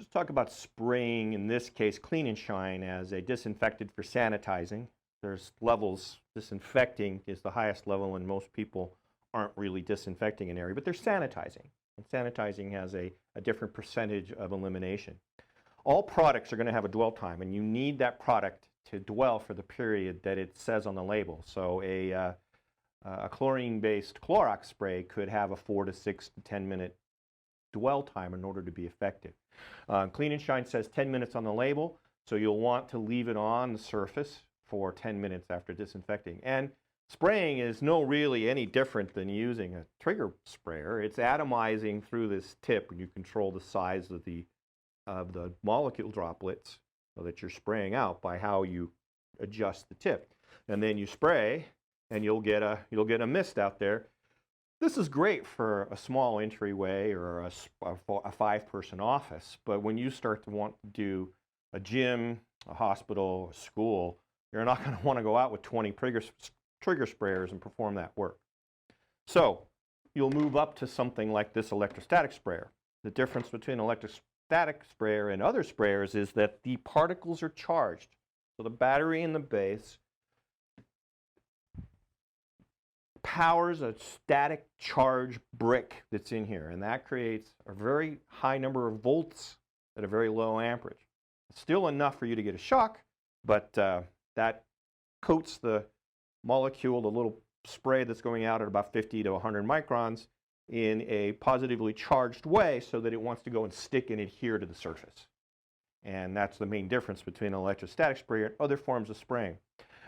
Just talk about spraying, in this case, Clean and Shine as a disinfectant for sanitizing. There's levels. Disinfecting is the highest level, and most people aren't really disinfecting an area, but they're sanitizing. And sanitizing has a different percentage of elimination. All products are going to have a dwell time, and you need that product to dwell for the period that it says on the label. So a chlorine-based Clorox spray could have a 4 to 6 to 10 minute dwell time in order to be effective. Clean and Shine says 10 minutes on the label, so you'll want to leave it on the surface for 10 minutes after disinfecting. And spraying is really any different than using a trigger sprayer. It's atomizing through this tip, and you control the size of the molecule droplets so that you're spraying out by how you adjust the tip. And then you spray, and you'll get a mist out there. This is great for a small entryway or a 5-person office, but when you start to want to do a gym, a hospital, a school, you're not going to want to go out with 20 trigger sprayers and perform that work. So you'll move up to something like this electrostatic sprayer. The difference between electrostatic sprayer and other sprayers is that the particles are charged. So the battery in the base powers a static charge brick that's in here, and that creates a very high number of volts at a very low amperage. It's still enough for you to get a shock, but that coats the molecule, the little spray that's going out at about 50 to 100 microns, in a positively charged way so that it wants to go and stick and adhere to the surface. And that's the main difference between an electrostatic sprayer and other forms of spraying.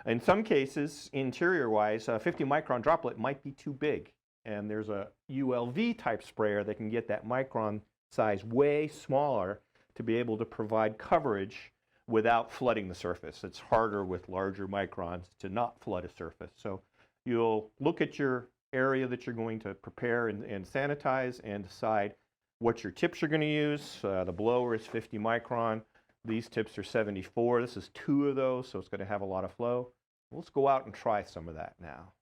In some cases, interior-wise, a 50 micron droplet might be too big, and there's a ULV type sprayer that can get that micron size way smaller to be able to provide coverage without flooding the surface. It's harder with larger microns to not flood a surface. So you'll look at your area that you're going to prepare and sanitize and decide what your tips you're going to use. The blower is 50 micron. These tips are 74. This is 2 of those, so it's going to have a lot of flow. Let's go out and try some of that now.